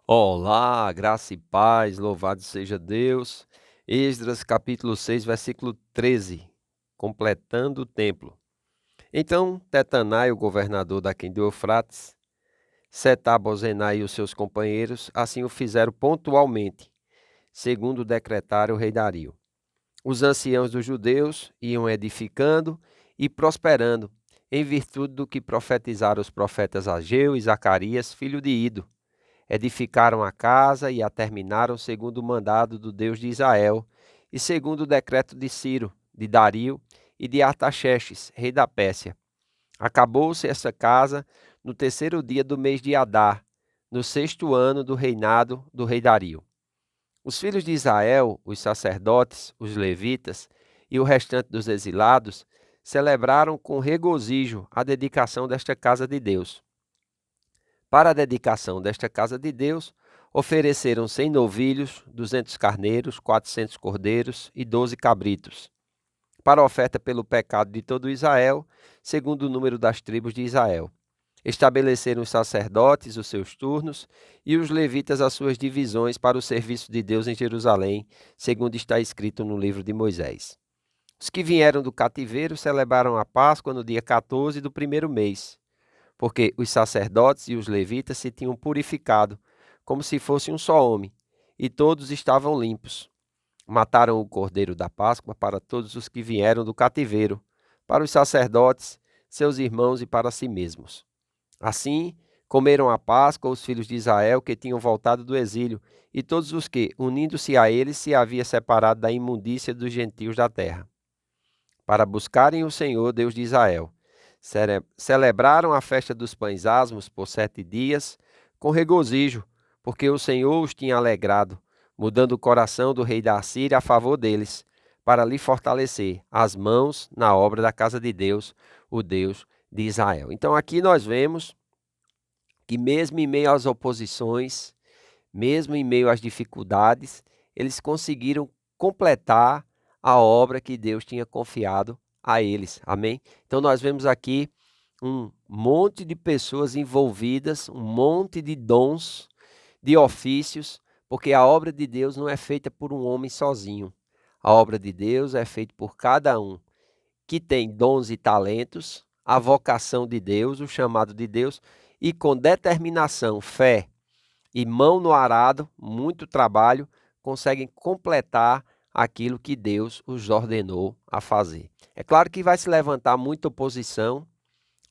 Olá, graça e paz, louvado seja Deus. Esdras capítulo 6, versículo 13, completando o templo. Então Tetanai, o governador daquém do Eufrates, Setar-Bozenai e os seus companheiros, assim o fizeram pontualmente, segundo decretara o rei Dario. Os anciãos dos judeus iam edificando e prosperando, em virtude do que profetizaram os profetas Ageu e Zacarias, filho de Ido. Edificaram a casa e a terminaram segundo o mandado do Deus de Israel e segundo o decreto de Ciro, de Dario e de Artaxerxes, rei da Pérsia. Acabou-se essa casa no terceiro dia do mês de Adar, no sexto ano do reinado do rei Dario. Os filhos de Israel, os sacerdotes, os levitas e o restante dos exilados celebraram com regozijo a dedicação desta casa de Deus. Para a dedicação desta casa de Deus, ofereceram 100 novilhos, 200 carneiros, 400 cordeiros e 12 cabritos, para a oferta pelo pecado de todo Israel, segundo o número das tribos de Israel. Estabeleceram os sacerdotes os seus turnos e os levitas as suas divisões para o serviço de Deus em Jerusalém, segundo está escrito no livro de Moisés. Os que vieram do cativeiro celebraram a Páscoa no dia 14 do primeiro mês, porque os sacerdotes e os levitas se tinham purificado, como se fosse um só homem, e todos estavam limpos. Mataram o cordeiro da Páscoa para todos os que vieram do cativeiro, para os sacerdotes, seus irmãos e para si mesmos. Assim, comeram a Páscoa os filhos de Israel que tinham voltado do exílio, e todos os que, unindo-se a eles, se havia separado da imundícia dos gentios da terra, para buscarem o Senhor, Deus de Israel. Celebraram a festa dos pães asmos por 7 dias, com regozijo, porque o Senhor os tinha alegrado, mudando o coração do rei da Assíria a favor deles, para lhe fortalecer as mãos na obra da casa de Deus, o Deus de Israel. Então aqui nós vemos que mesmo em meio às oposições, mesmo em meio às dificuldades, eles conseguiram completar a obra que Deus tinha confiado a eles. Amém? Então nós vemos aqui um monte de pessoas envolvidas, um monte de dons, de ofícios, porque a obra de Deus não é feita por um homem sozinho. A obra de Deus é feita por cada um que tem dons e talentos, a vocação de Deus, o chamado de Deus, e com determinação, fé e mão no arado, muito trabalho, conseguem completar aquilo que Deus os ordenou a fazer. É claro que vai se levantar muita oposição,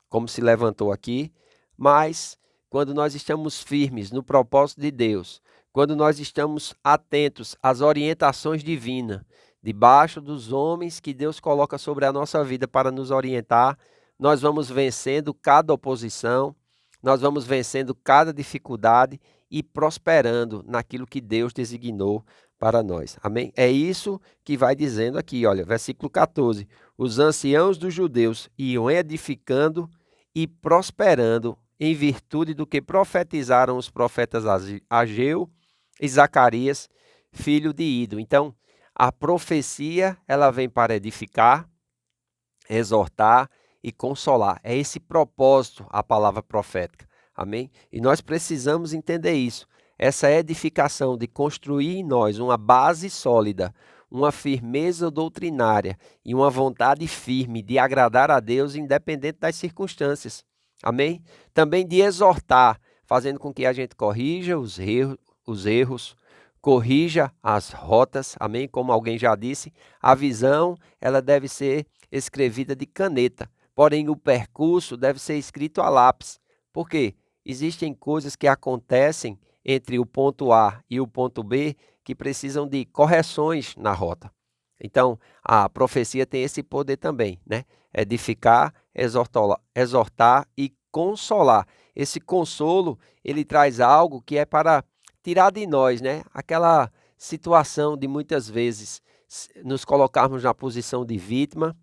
como se levantou aqui, mas quando nós estamos firmes no propósito de Deus, quando nós estamos atentos às orientações divinas, debaixo dos homens que Deus coloca sobre a nossa vida para nos orientar, nós vamos vencendo cada oposição, nós vamos vencendo cada dificuldade e prosperando naquilo que Deus designou para nós. Amém? É isso que vai dizendo aqui, olha, versículo 14. Os anciãos dos judeus iam edificando e prosperando em virtude do que profetizaram os profetas Ageu e Zacarias, filho de Ido. Então, a profecia, ela vem para edificar, exortar e consolar. É esse propósito a palavra profética. Amém? E nós precisamos entender isso. Essa edificação de construir em nós uma base sólida, uma firmeza doutrinária e uma vontade firme de agradar a Deus independente das circunstâncias. Amém? Também de exortar, fazendo com que a gente corrija os erros, corrija as rotas. Amém? Como alguém já disse, a visão ela deve ser escrevida de caneta, porém o percurso deve ser escrito a lápis. Por quê? Existem coisas que acontecem entre o ponto A e o ponto B que precisam de correções na rota. Então, a profecia tem esse poder também, né? Edificar, exortar e consolar. Esse consolo, ele traz algo que é para tirar de nós, né? Aquela situação de muitas vezes nos colocarmos na posição de vítima,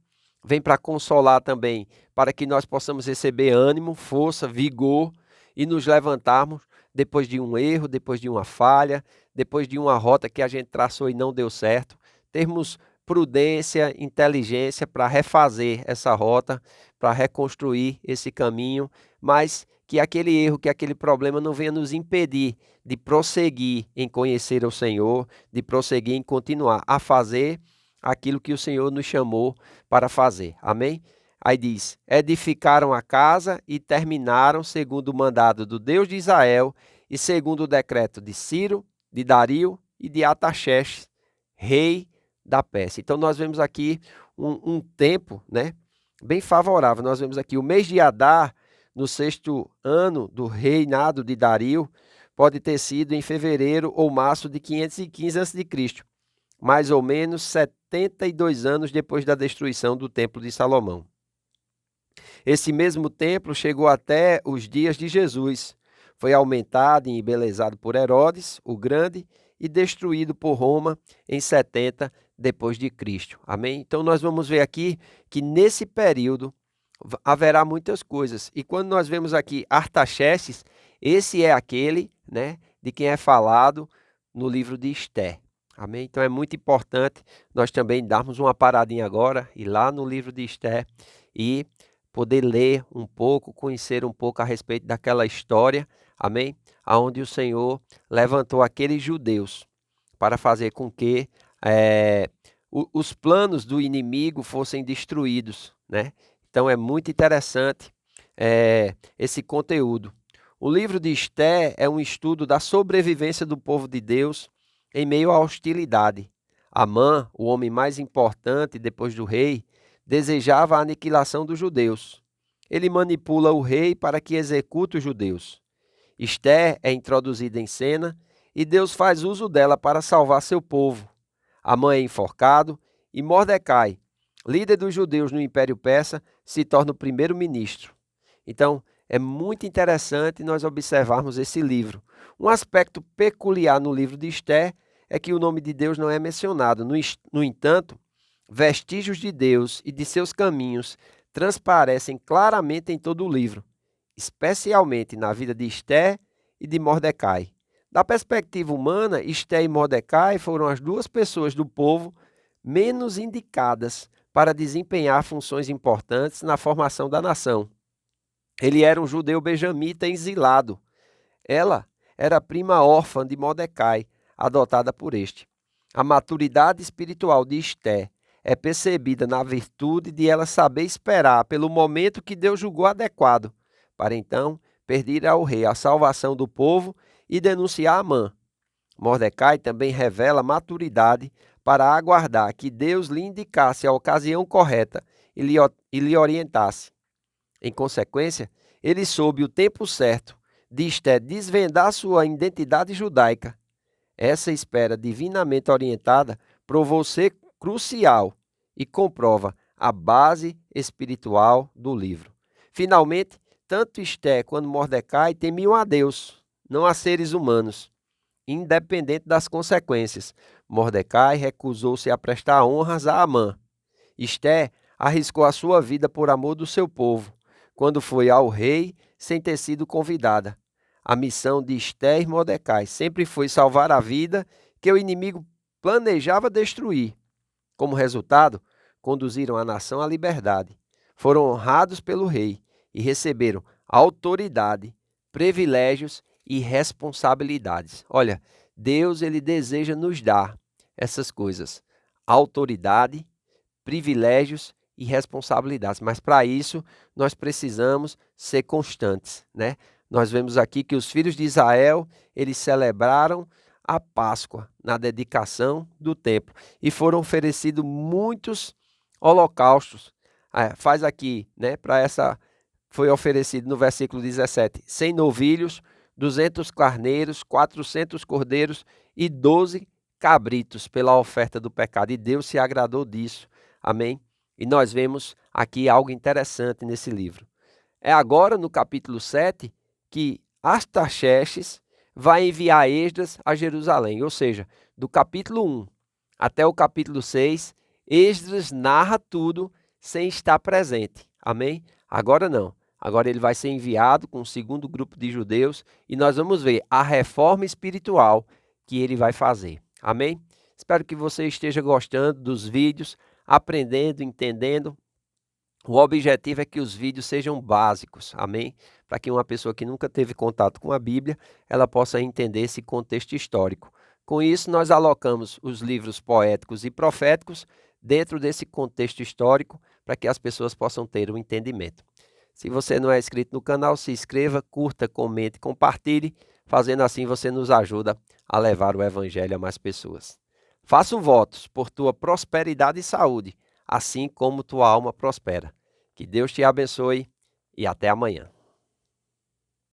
vem para consolar também, para que nós possamos receber ânimo, força, vigor e nos levantarmos depois de um erro, depois de uma falha, depois de uma rota que a gente traçou e não deu certo, termos prudência, inteligência para refazer essa rota, para reconstruir esse caminho, mas que aquele erro, que aquele problema não venha nos impedir de prosseguir em conhecer o Senhor, de prosseguir em continuar a fazer aquilo que o Senhor nos chamou para fazer. Amém? Aí diz: edificaram a casa e terminaram segundo o mandado do Deus de Israel e segundo o decreto de Ciro, de Dario e de Artaxerxes, rei da Pérsia. Então nós vemos aqui um tempo, né, bem favorável. Nós vemos aqui o mês de Adar, no 6º ano do reinado de Dario, pode ter sido em fevereiro ou março de 515 a.C., mais ou menos 72 anos depois da destruição do Templo de Salomão. Esse mesmo templo chegou até os dias de Jesus, foi aumentado e embelezado por Herodes, o Grande, e destruído por Roma em 70 depois de Cristo. Amém? Então nós vamos ver aqui que nesse período haverá muitas coisas. E quando nós vemos aqui Artaxerxes, esse é aquele, né, de quem é falado no livro de Esther. Amém? Então é muito importante nós também darmos uma paradinha agora, ir lá no livro de Esther e poder ler um pouco, conhecer um pouco a respeito daquela história, amém? Onde o Senhor levantou aqueles judeus para fazer com que os planos do inimigo fossem destruídos, né? Então é muito interessante esse conteúdo. O livro de Esther é um estudo da sobrevivência do povo de Deus em meio à hostilidade. Amã, o homem mais importante depois do rei, desejava a aniquilação dos judeus. Ele manipula o rei para que execute os judeus. Esther é introduzida em cena e Deus faz uso dela para salvar seu povo. Amã é enforcado e Mordecai, líder dos judeus no Império Persa, se torna o primeiro-ministro. Então, é muito interessante nós observarmos esse livro. Um aspecto peculiar no livro de Esther é que o nome de Deus não é mencionado. No entanto, vestígios de Deus e de seus caminhos transparecem claramente em todo o livro, especialmente na vida de Esther e de Mordecai. Da perspectiva humana, Esther e Mordecai foram as duas pessoas do povo menos indicadas para desempenhar funções importantes na formação da nação. Ele era um judeu benjamita exilado. Ela era a prima órfã de Mordecai, adotada por este. A maturidade espiritual de Esther é percebida na virtude de ela saber esperar pelo momento que Deus julgou adequado, para então pedir ao rei a salvação do povo e denunciar Amã. Mordecai também revela maturidade para aguardar que Deus lhe indicasse a ocasião correta e lhe orientasse. Em consequência, ele soube o tempo certo de Esther desvendar sua identidade judaica. Essa espera divinamente orientada provou ser crucial e comprova a base espiritual do livro. Finalmente, tanto Esther quanto Mordecai temiam a Deus, não a seres humanos, independente das consequências. Mordecai recusou-se a prestar honras a Amã. Esther arriscou a sua vida por amor do seu povo, quando foi ao rei sem ter sido convidada. A missão de Esther e Mordecai sempre foi salvar a vida que o inimigo planejava destruir. Como resultado, conduziram a nação à liberdade. Foram honrados pelo rei e receberam autoridade, privilégios e responsabilidades. Olha, Deus ele deseja nos dar essas coisas: autoridade, privilégios e responsabilidades. Mas para isso nós precisamos ser constantes, né? Nós vemos aqui que os filhos de Israel, eles celebraram a Páscoa na dedicação do templo e foram oferecidos muitos holocaustos. Faz aqui, né, foi oferecido no versículo 17, 100 novilhos, 200 carneiros, 400 cordeiros e 12 cabritos pela oferta do pecado. E Deus se agradou disso. Amém? E nós vemos aqui algo interessante nesse livro. É agora no capítulo 7 que Artaxerxes vai enviar Esdras a Jerusalém. Ou seja, do capítulo 1 até o capítulo 6, Esdras narra tudo sem estar presente. Amém? Agora não. Agora ele vai ser enviado com um segundo grupo de judeus e nós vamos ver a reforma espiritual que ele vai fazer. Amém? Espero que você esteja gostando dos vídeos, aprendendo, entendendo O objetivo é que os vídeos sejam básicos, amém? Para que uma pessoa que nunca teve contato com a Bíblia, ela possa entender esse contexto histórico. Com isso, nós alocamos os livros poéticos e proféticos dentro desse contexto histórico, para que as pessoas possam ter um entendimento. Se você não é inscrito no canal, se inscreva, curta, comente, compartilhe. Fazendo assim, você nos ajuda a levar o Evangelho a mais pessoas. Faço votos por tua prosperidade e saúde, assim como tua alma prospera. Que Deus te abençoe e até amanhã.